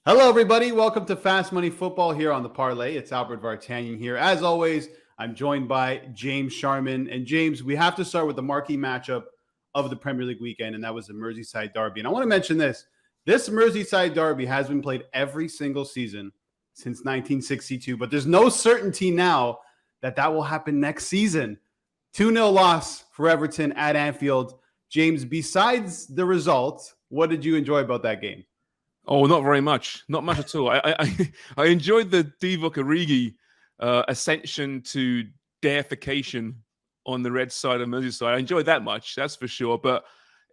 Hello, everybody. Welcome to Fast Money Football here on the Parlay. It's Albert Vartanian here. As always, I'm joined by James Sharman. And James, we have to start with the marquee matchup of the Premier League weekend, and that was the Merseyside Derby. And I want to mention this. This Merseyside Derby has been played every single season since 1962, but there's no certainty now that will happen next season. 2-0 loss for Everton at Anfield. James, besides the result, what did you enjoy about that game? Oh, not very much. Not much at all. I enjoyed the Divock Origi ascension to deification on the red side of Merseyside. I enjoyed that much, that's for sure. But,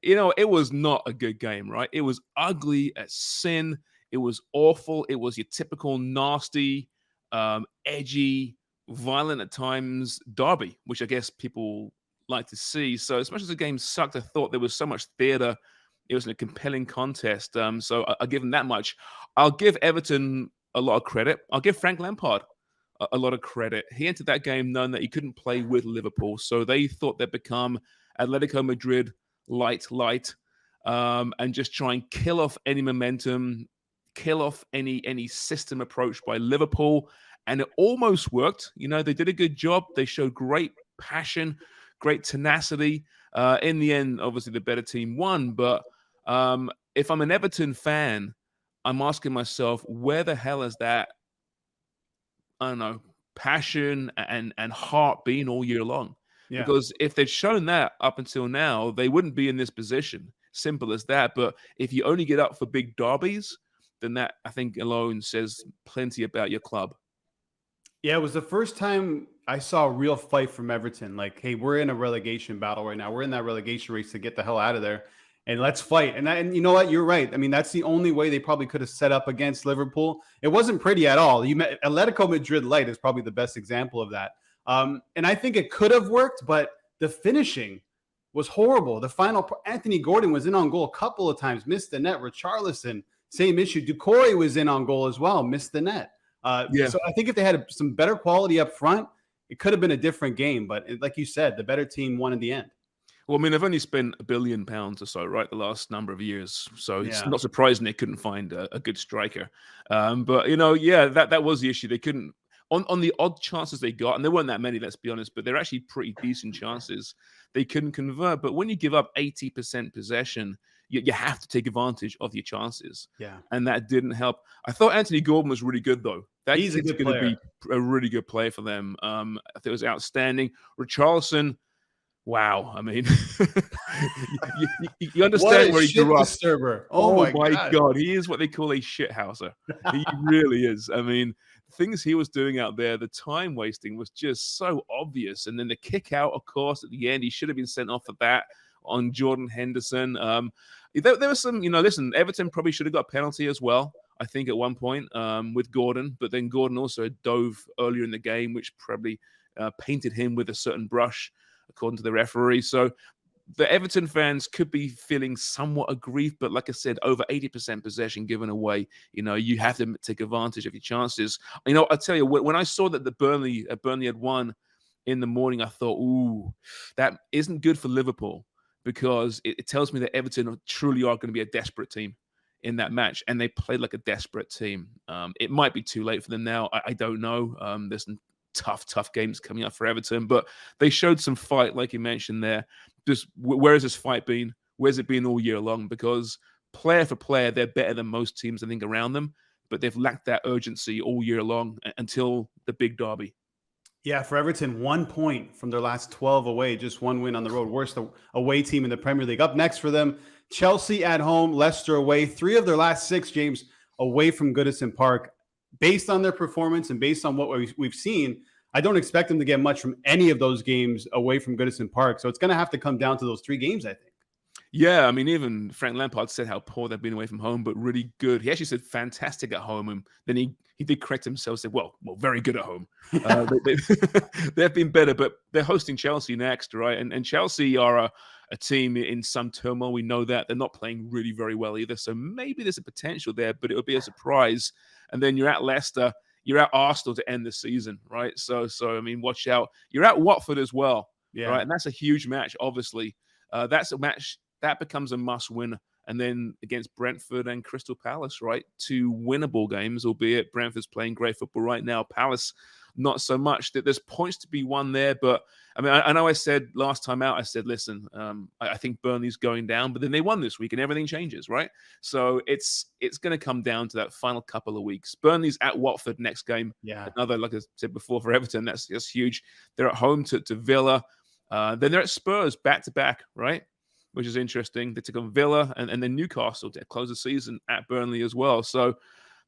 it was not a good game, right? It was ugly as sin. It was awful. It was your typical nasty, edgy, violent at times derby, which I guess people like to see. So as much as the game sucked, I thought there was so much theatre. It was a compelling contest. So I'll give them that much. I'll give Everton a lot of credit. I'll give Frank Lampard a lot of credit. He entered that game knowing that he couldn't play with Liverpool. So they thought they'd become Atletico Madrid light, and just try and kill off any momentum, kill off any system approach by Liverpool. And it almost worked. They did a good job. They showed great passion, great tenacity. In the end, obviously, the better team won. But if I'm an Everton fan, I'm asking myself, where the hell is that, I don't know, passion and heart been all year long? Yeah. Because if they'd shown that up until now, they wouldn't be in this position. Simple as that. But if you only get up for big derbies, then that, I think, alone says plenty about your club. Yeah, it was the first time I saw a real fight from Everton. Like, hey, we're in a relegation battle right now. We're in that relegation race to get the hell out of there, and let's fight. And you know what? You're right. I mean, that's the only way they probably could have set up against Liverpool. It wasn't pretty at all. Atletico Madrid light is probably the best example of that. And I think it could have worked, but the finishing was horrible. The final, Anthony Gordon was in on goal a couple of times, missed the net. Richarlison, same issue. Doucouré was in on goal as well, missed the net. So I think if they had some better quality up front, it could have been a different game. But like you said, the better team won in the end. Well, I mean, they've only spent £1 billion or so, right, the last number of years. So it's not surprising they couldn't find a good striker. But, that was the issue. They couldn't, on the odd chances they got, and there weren't that many, let's be honest, but they're actually pretty decent chances, they couldn't convert. But when you give up 80% possession, you have to take advantage of your chances. Yeah. And that didn't help. I thought Anthony Gordon was really good, though. He's going to be a really good player for them. I think it was outstanding. Richarlison, wow. I mean, you understand where he grew up. Disturber. Oh my God. He is what they call a shithouser. He really is. I mean, things he was doing out there, the time wasting was just so obvious. And then the kick out, of course, at the end, he should have been sent off for that on Jordan Henderson. There was some, listen, Everton probably should have got a penalty as well, I think, at one point with Gordon. But then Gordon also dove earlier in the game, which probably painted him with a certain brush, according to the referee. So the Everton fans could be feeling somewhat aggrieved. But like I said, over 80% possession given away, you have to take advantage of your chances. I'll tell you, when I saw that Burnley had won in the morning, I thought, ooh, that isn't good for Liverpool. Because it tells me that Everton truly are going to be a desperate team in that match. And they played like a desperate team. It might be too late for them now. I don't know. There's some tough games coming up for Everton. But they showed some fight, like you mentioned there. Just where has this fight been? Where's it been all year long? Because player for player, they're better than most teams, I think, around them. But they've lacked that urgency all year long until the big derby. Yeah, for Everton, 1 point from their last 12 away, just one win on the road. Worst away team in the Premier League. Up next for them, Chelsea at home, Leicester away. 3 of their last 6, James, away from Goodison Park. Based on their performance and based on what we've seen, I don't expect them to get much from any of those games away from Goodison Park. So it's going to have to come down to those 3 games, I think. Yeah, I mean, even Frank Lampard said how poor they've been away from home, but really good. He actually said fantastic at home, and then he did correct himself, said, well, very good at home. They've been better, but they're hosting Chelsea next, right? And Chelsea are a team in some turmoil. We know that. They're not playing really very well either, so maybe there's a potential there, but it would be a surprise. And then you're at Leicester, you're at Arsenal to end the season, right? So I mean, watch out. You're at Watford as well, right? And that's a huge match, obviously. That's a match that becomes a must-win and then against Brentford and Crystal Palace, right? Two winnable games, albeit Brentford's playing great football right now. Palace, not so much. There's points to be won there, but I mean, I know I said last time out, I said, listen, I think Burnley's going down, but then they won this week and everything changes, right? So it's going to come down to that final couple of weeks. Burnley's at Watford next game. Yeah. Another, like I said before, for Everton, that's huge. They're at home to Villa. Then they're at Spurs back-to-back, right? Which is interesting. They took on Villa and then Newcastle to close the season at Burnley as well. So,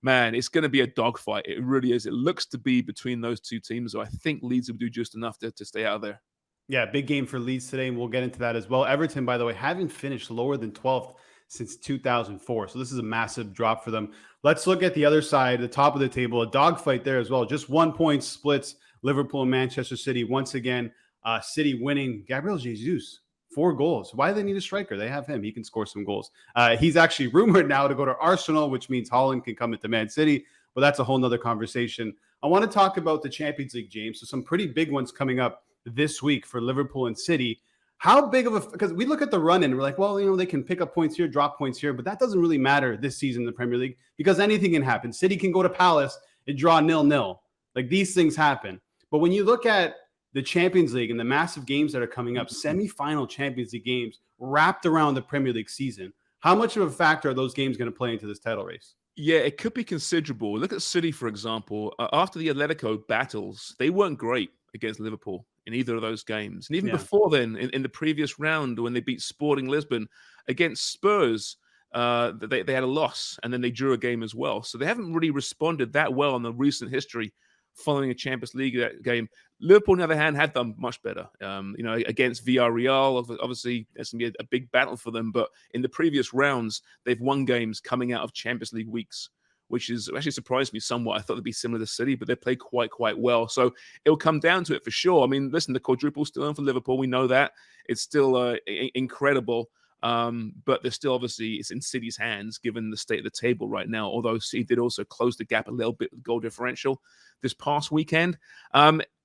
man, it's going to be a dogfight. It really is. It looks to be between those two teams. So I think Leeds will do just enough to stay out of there. Yeah, big game for Leeds today, and we'll get into that as well. Everton, by the way, haven't finished lower than 12th since 2004. So this is a massive drop for them. Let's look at the other side, the top of the table, a dogfight there as well. Just 1 point splits Liverpool and Manchester City. Once again, City winning. Gabriel Jesus, 4 goals. Why do they need a striker? They have him. He can score some goals. He's actually rumored now to go to Arsenal, which means Holland can come into Man City. But that's a whole nother conversation. I want to talk about the Champions League, James. So some pretty big ones coming up this week for Liverpool and City. How big of a, because we look at the run and we're like, well, you know, they can pick up points here, drop points here, but that doesn't really matter this season in the Premier League because anything can happen. City can go to Palace and draw 0-0. Like these things happen. But when you look at the Champions League and the massive games that are coming up, semi-final Champions League games wrapped around the Premier League season, how much of a factor are those games going to play into this title race? Yeah, it could be considerable. Look at City, for example. After the Atletico battles, they weren't great against Liverpool in either of those games. And even before then, in the previous round, when they beat Sporting Lisbon against Spurs, they had a loss, and then they drew a game as well. So they haven't really responded that well in the recent history following a Champions League game. Liverpool, on the other hand, had done much better. Against Villarreal, obviously, there's going to be a big battle for them. But in the previous rounds, they've won games coming out of Champions League weeks, which is actually surprised me somewhat. I thought they'd be similar to City, but they play quite well. So it'll come down to it for sure. I mean, listen, the quadruple's still on for Liverpool. We know that. It's still incredible. But they're still, obviously, it's in City's hands given the state of the table right now, although City did also close the gap a little bit with goal differential this past weekend.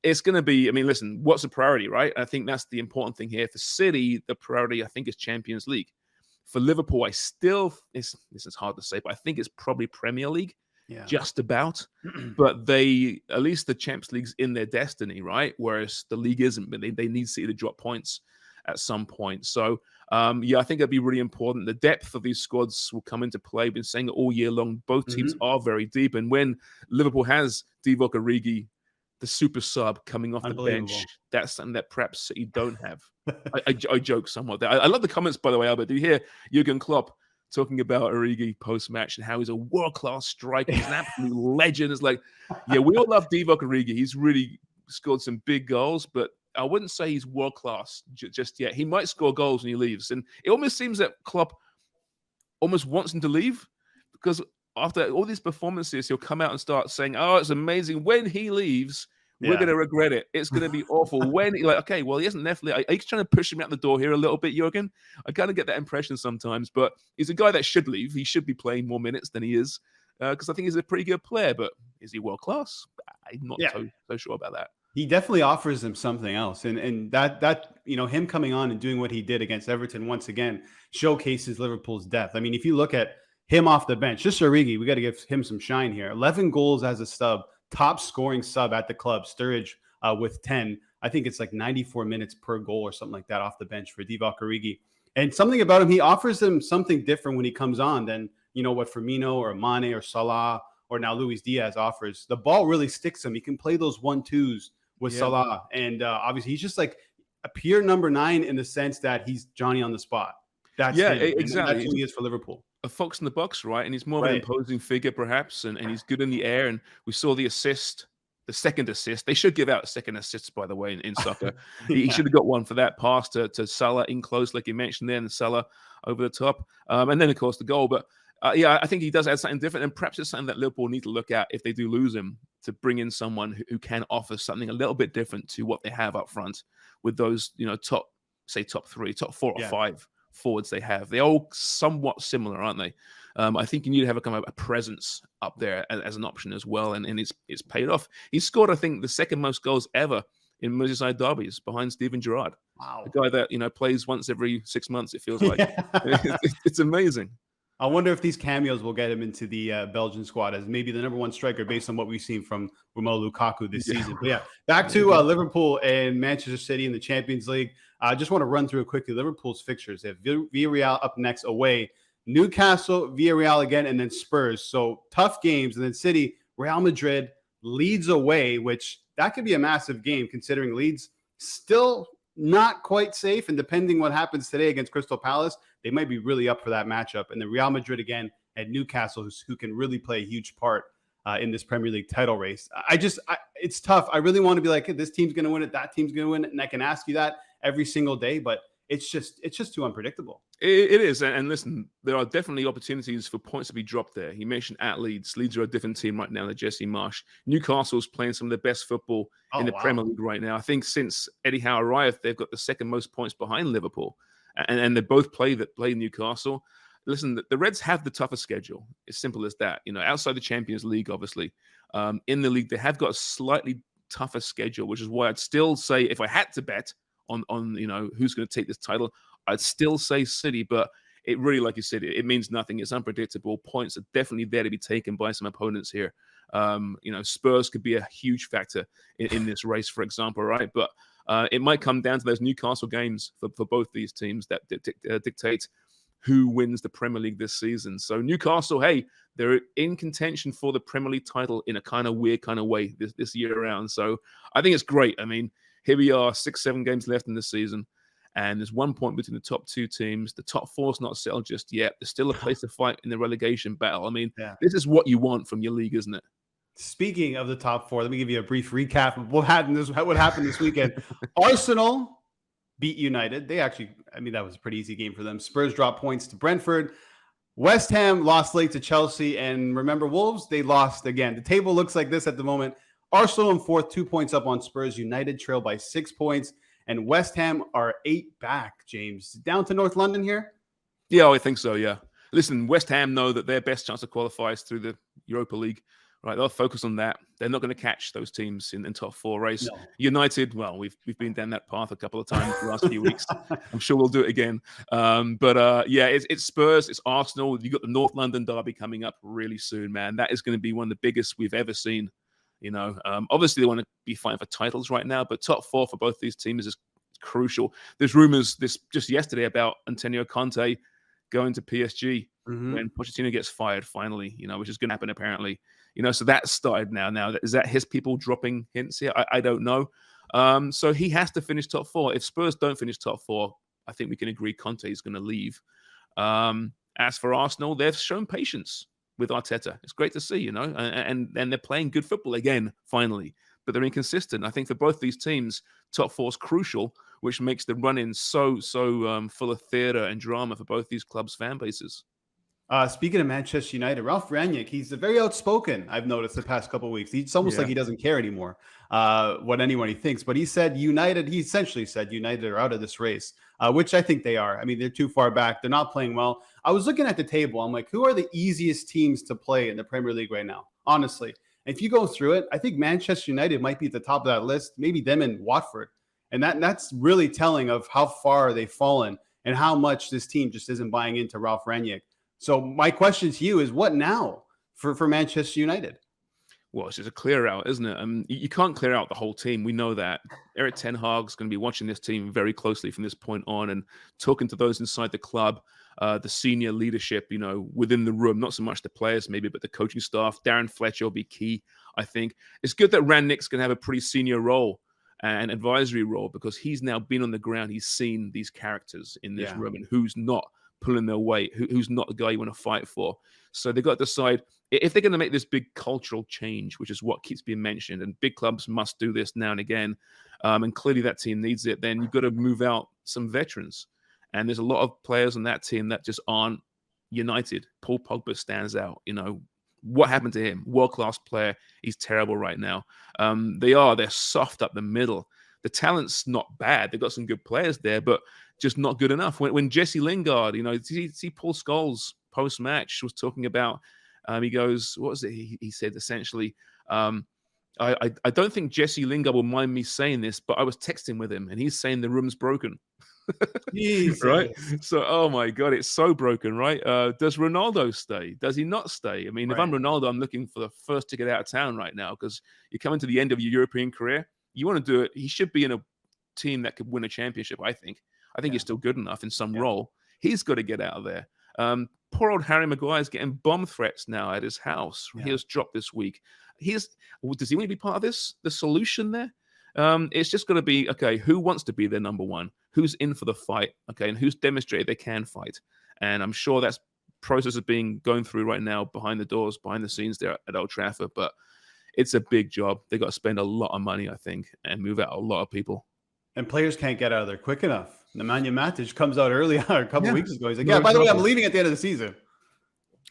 It's going to be, I mean, listen, what's the priority, right? I think that's the important thing here. For City, the priority, I think, is Champions League. For Liverpool, this is hard to say, but I think it's probably Premier League, just about. But at least the Champions League's in their destiny, right? Whereas the league isn't, but they need City to drop points at some point. So, I think it'd be really important. The depth of these squads will come into play. Been saying it all year long. Both teams are very deep. And when Liverpool has Divock Origi, the super sub coming off the bench, that's something that perhaps City don't have. I joke somewhat there. I love the comments, by the way, Albert. Do you hear Jurgen Klopp talking about Origi post-match and how he's a world-class striker? He's an absolute legend. It's like, yeah, we all love Divock Origi. He's really scored some big goals, but I wouldn't say he's world-class just yet. He might score goals when he leaves. And it almost seems that Klopp almost wants him to leave because after all these performances, he'll come out and start saying, oh, it's amazing. When he leaves, we're going to regret it. It's going to be awful. When, okay, well, he hasn't left. Are you trying to push him out the door here a little bit, Jurgen? I kind of get that impression sometimes, but he's a guy that should leave. He should be playing more minutes than he is because I think he's a pretty good player, but is he world-class? I'm not so sure about that. He definitely offers them something else. And that him coming on and doing what he did against Everton once again showcases Liverpool's depth. I mean, if you look at him off the bench, just Origi, we got to give him some shine here. 11 goals as a sub, top scoring sub at the club. Sturridge with 10. I think it's like 94 minutes per goal or something like that off the bench for Divock Origi. And something about him, he offers them something different when he comes on than, what Firmino or Mane or Salah or now Luis Diaz offers. The ball really sticks him. He can play those 1-2s with Salah. And obviously he's just like a pure number 9 in the sense that he's Johnny on the spot. That's exactly. That's who he is for Liverpool. A fox in the box, right? And he's more of an imposing figure, perhaps, and he's good in the air. And we saw the assist, the second assist. They should give out second assists, by the way, in soccer. He should have got one for that pass to Salah in close, like you mentioned there, and Salah over the top. And then, of course, the goal. But I think he does add something different, and perhaps it's something that Liverpool need to look at if they do lose him, to bring in someone who can offer something a little bit different to what they have up front with those, top 3, top 4 or 5 forwards they have. They're all somewhat similar, aren't they? I think you need to have a presence up there as an option as well, and it's paid off. He scored, I think, the second most goals ever in Merseyside derbies behind Steven Gerrard, Wow. a guy that plays once every 6 months. It feels like Yeah. it's amazing. I wonder if these cameos will get him into the Belgian squad as maybe the number one striker based on what we've seen from Romelu Lukaku this season. But yeah, back to Liverpool and Manchester City in the Champions League. I just want to run through it quickly. Liverpool's fixtures. They have Villarreal up next away, Newcastle, Villarreal again, and then Spurs. So tough games. And then City, Real Madrid, Leeds away, which that could be a massive game considering Leeds still not quite safe. And depending what happens today against Crystal Palace, they might be really up for that matchup. And then Real Madrid again at Newcastle, who can really play a huge part in this Premier League title race. It's tough. I really want to be like, hey, this team's going to win it, that team's going to win it, and I can ask you that every single day, but it's just too unpredictable. It is. And listen, there are definitely opportunities for points to be dropped there. You mentioned at Leeds. Leeds are a different team right now than Jesse Marsh. Newcastle's playing some of the best football in the Premier League right now. I think since Eddie Howe arrived, they've got the second most points behind Liverpool. And they both play Newcastle. Listen, the Reds have the tougher schedule. It's simple as that. Outside the Champions League, obviously, in the league, they have got a slightly tougher schedule, which is why I'd still say if I had to bet on who's going to take this title, I'd still say City. But it really, like you said, it means nothing. It's unpredictable. Points are definitely there to be taken by some opponents here. Spurs could be a huge factor in this race, for example, right? But it might come down to those Newcastle games for both these teams that dictate who wins the Premier League this season. So Newcastle, hey, they're in contention for the Premier League title in a kind of weird kind of way this year around. So I think it's great. I mean, here we are, 6-7 games left in the season, and there's 1 point between the top two teams. The top four's not settled just yet. There's still a place to fight in the relegation battle. I mean, This is what you want from your league, isn't it? Speaking of the top four, let me give you a brief recap of what happened this weekend. Arsenal beat United. That was a pretty easy game for them. Spurs dropped points to Brentford. West Ham lost late to Chelsea. And remember, Wolves, they lost again. The table looks like this at the moment. Arsenal in fourth, 2 points up on Spurs. United trail by 6 points. And West Ham are 8 back, James. Down to North London here? Yeah, I think so, yeah. Listen, West Ham know that their best chance to qualify is through the Europa League. Right, they'll focus on that. They're not going to catch those teams in top four race. No. United, well, we've been down that path a couple of times the last few weeks. I'm sure we'll do it again. It's Spurs, it's Arsenal. You got the North London derby coming up really soon, man. That is going to be one of the biggest we've ever seen. Obviously they want to be fighting for titles right now, but top four for both these teams is crucial. There's rumors just yesterday about Antonio Conte going to PSG when Pochettino gets fired finally, which is going to happen apparently. So that started now. Now, is that his people dropping hints here? I don't know. So he has to finish top four. If Spurs don't finish top four, I think we can agree Conte is going to leave. As for Arsenal, they've shown patience with Arteta. It's great to see, and they're playing good football again, finally. But they're inconsistent. I think for both these teams, top four is crucial, which makes the run-in so full of theatre and drama for both these clubs' fan bases. Speaking of Manchester United, Ralf Rangnick, he's very outspoken, I've noticed the past couple of weeks. It's almost like he doesn't care anymore what anyone thinks. But he essentially said United are out of this race, which I think they are. I mean, they're too far back. They're not playing well. I was looking at the table. I'm like, who are the easiest teams to play in the Premier League right now? Honestly. And if you go through it, I think Manchester United might be at the top of that list, maybe them and Watford. And that's really telling of how far they've fallen and how much this team just isn't buying into Ralf Rangnick. So my question to you is, what now for Manchester United? Well, it's just a clear out, isn't it? You can't clear out the whole team. We know that. Erik ten Hag's going to be watching this team very closely from this point on and talking to those inside the club, the senior leadership, within the room, not so much the players maybe, but the coaching staff. Darren Fletcher will be key, I think. It's good that Rangnick's going to have a pretty senior role and advisory role because he's now been on the ground. He's seen these characters in this room and who's not pulling their weight, who's not the guy you want to fight for. So they've got to decide if they're going to make this big cultural change, which is what keeps being mentioned, and big clubs must do this now and again, and clearly that team needs it, then you've got to move out some veterans. And there's a lot of players on that team that just aren't united. Paul Pogba stands out. What happened to him? World-class player. He's terrible right now. They're soft up the middle. The talent's not bad. They've got some good players there, but just not good enough. When Jesse Lingard, see Paul Scholes post-match was talking about, he goes, what was it? He said essentially, I don't think Jesse Lingard will mind me saying this, but I was texting with him and he's saying the room's broken. Right? Jesus. So, oh my God, it's so broken, right? Does Ronaldo stay? Does he not stay? I mean, if I'm Right. Ronaldo, I'm looking for the first ticket out of town right now because you're coming to the end of your European career. You want to do it. He should be in a team that could win a championship, I think. I think Yeah. he's still good enough in some Yeah. role. He's got to get out of there. Poor old Harry Maguire's getting bomb threats now at his house. Yeah. He was dropped this week. Does he want to be part of this? The solution there? It's just going to be, okay, who wants to be their number one? Who's in for the fight? Okay, and who's demonstrated they can fight? And I'm sure that's process is going through right now behind the doors, behind the scenes there at Old Trafford. But it's a big job. They got to spend a lot of money, I think, and move out a lot of people. And players can't get out of there quick enough. Nemanja Matic comes out early a couple Yeah. weeks ago. He's like, No by the way, I'm example. leaving at the end of the season.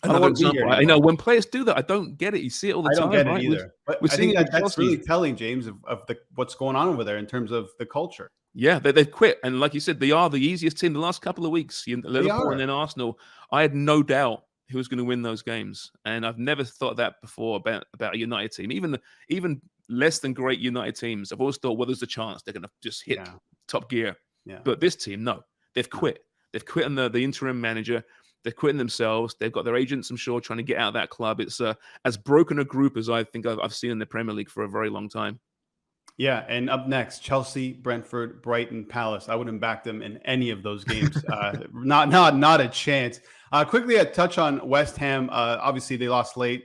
I don't Another want to be here example. I anymore. know when players do that, I don't get it. You see it all the I time. don't get it right? either. But we're I seeing think it with that's Chelsea. really telling, James, of what's going on over there in terms of the culture. Yeah, they've quit. And like you said, they are the easiest team the last couple of weeks. Liverpool are. and then Arsenal. I had no doubt who was going to win those games. And I've never thought that before about a United team. Even less than great United teams, I've always thought, well, there's a chance they're going to just hit top gear. Yeah. But this team, no. They've quit. They've quit on the interim manager. They're quitting themselves. They've got their agents, I'm sure, trying to get out of that club. It's as broken a group as I think I've seen in the Premier League for a very long time. Yeah, and up next, Chelsea, Brentford, Brighton, Palace. I wouldn't back them in any of those games. Not a chance. Quickly, a touch on West Ham. Obviously, they lost late.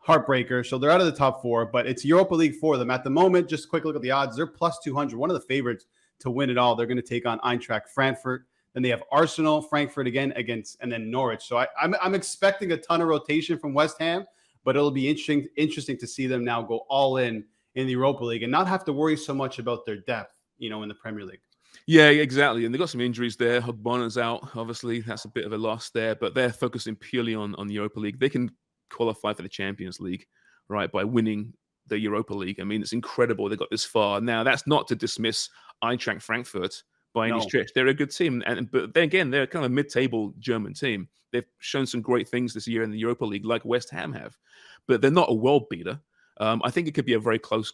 Heartbreaker. So they're out of the top four, but it's Europa League for them. At the moment, just a quick look at the odds. They're plus 200, one of the favorites to win it all. They're going to take on Eintracht Frankfurt. Then they have Arsenal, Frankfurt again and then Norwich. So I'm expecting a ton of rotation from West Ham, but it'll be interesting to see them now go all in the Europa League and not have to worry so much about their depth, in the Premier League. Yeah, exactly. And they've got some injuries there. Hogbona's out. Obviously, that's a bit of a loss there, but they're focusing purely on the Europa League. They can qualify for the Champions League, right, by winning the Europa League. I mean, it's incredible they got this far. Now, that's not to dismiss Eintracht Frankfurt by any stretch. They're a good team. But then again, they're kind of a mid-table German team. They've shown some great things this year in the Europa League, like West Ham have. But they're not a world beater. I think it could be a very close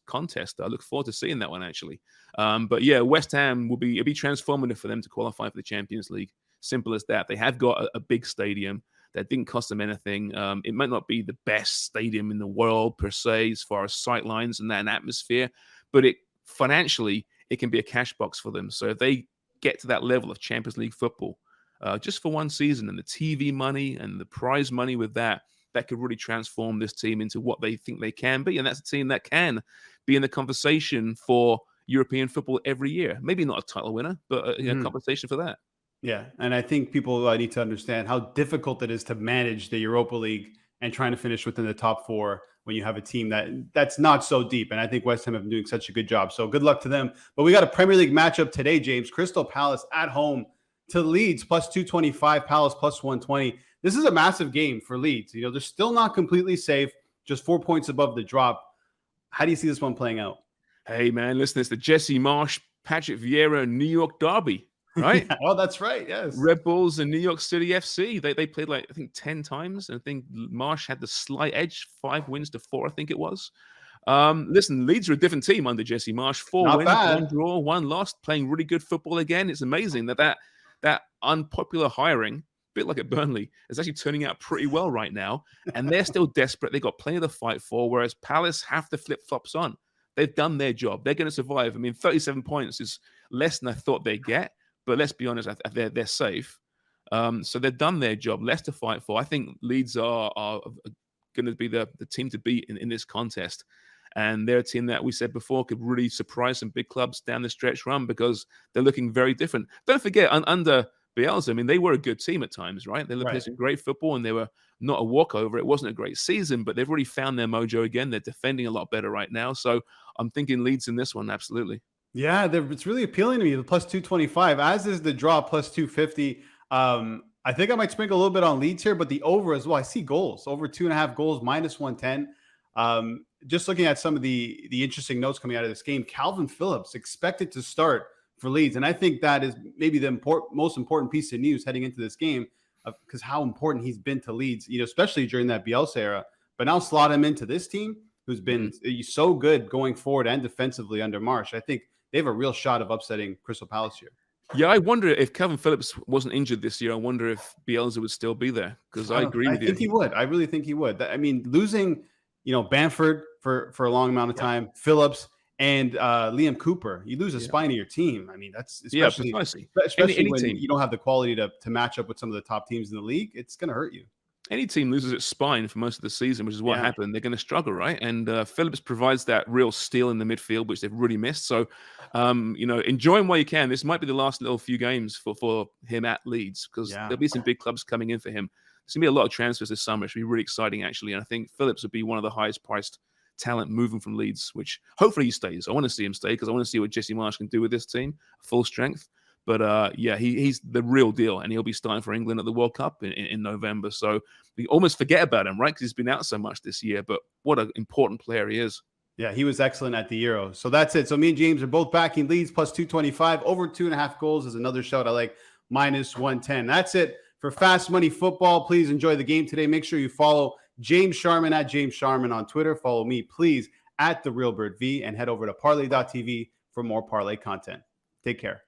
contest. I look forward to seeing that one, actually. But yeah, West Ham it'll be transformative for them to qualify for the Champions League. Simple as that. They have got a big stadium that didn't cost them anything. It might not be the best stadium in the world per se, as far as sightlines and that atmosphere, but financially, it can be a cash box for them. So if they get to that level of Champions League football, just for one season, and the TV money and the prize money with that could really transform this team into what they think they can be. And that's a team that can be in the conversation for European football every year. Maybe not a title winner, but a conversation for that. Yeah, and I think people need to understand how difficult it is to manage the Europa League and trying to finish within the top four when you have a team that's not so deep. And I think West Ham have been doing such a good job. So good luck to them. But we got a Premier League matchup today, James. Crystal Palace at home to Leeds, plus 225, Palace plus 120. This is a massive game for Leeds. They're still not completely safe, just 4 points above the drop. How do you see this one playing out? Hey, man, listen, it's the Jesse Marsh, Patrick Vieira, New York Derby, right? Yeah, oh, that's right, yes. Red Bulls and New York City FC. They played I think 10 times. And I think Marsh had the slight edge, 5 wins to 4, I think it was. Listen, Leeds are a different team under Jesse Marsh. 4 not wins, bad. 1 draw, 1 loss, playing really good football again. It's amazing that unpopular hiring, bit like at Burnley, is actually turning out pretty well right now. And they're still desperate. They've got plenty to fight for, whereas Palace have the flip-flops on. They've done their job. They're going to survive. I mean, 37 points is less than I thought they'd get, but let's be honest, they're safe. So they've done their job. Less to fight for. I think Leeds are going to be the team to beat in this contest. And they're a team that we said before could really surprise some big clubs down the stretch run because they're looking very different. Don't forget, under Bielsa, I mean, they were a good team at times, right? They played some great football and they were not a walkover. It wasn't a great season, but they've really found their mojo again. They're defending a lot better right now. So I'm thinking Leeds in this one, absolutely. Yeah, it's really appealing to me, the plus 225, as is the draw plus 250. I think I might sprinkle a little bit on Leeds here, but the over as well. I see goals, over 2.5 goals, minus 110. Just looking at some of the interesting notes coming out of this game, Calvin Phillips expected to start for Leeds. And I think that is maybe the most important piece of news heading into this game because how important he's been to Leeds, especially during that Bielsa era. But now slot him into this team who's been so good going forward and defensively under Marsh. I think they have a real shot of upsetting Crystal Palace here. Yeah, I wonder if Kevin Phillips wasn't injured this year. I wonder if Bielsa would still be there, because I agree with you. I think he would. I really think he would. I mean, losing, Bamford for a long amount of time, Phillips and Liam Cooper, you lose a spine of your team. I mean, that's especially any when team. you don't have the quality to match up with some of the top teams in the league. It's going to hurt you. Any team loses its spine for most of the season, which is what happened. They're going to struggle, right? And Phillips provides that real steel in the midfield, which they've really missed. So, enjoy him while you can. This might be the last little few games for him at Leeds, because there'll be some big clubs coming in for him. There's going to be a lot of transfers this summer. It should be really exciting, actually. And I think Phillips would be one of the highest priced talent moving from Leeds, which hopefully he stays. I want to see him stay, because I want to see what Jesse Marsh can do with this team, full strength. But he's the real deal, and he'll be starting for England at the World Cup in November. So we almost forget about him, right? Because he's been out so much this year. But what an important player he is. Yeah, he was excellent at the Euro. So that's it. So me and James are both backing Leeds plus 225. Over 2.5 goals is another shout I like, minus 110. That's it for Fast Money Football. Please enjoy the game today. Make sure you follow James Sharman at James Sharman on Twitter. Follow me, please, at The Real Bird V, and head over to parlay.tv for more parlay content. Take care.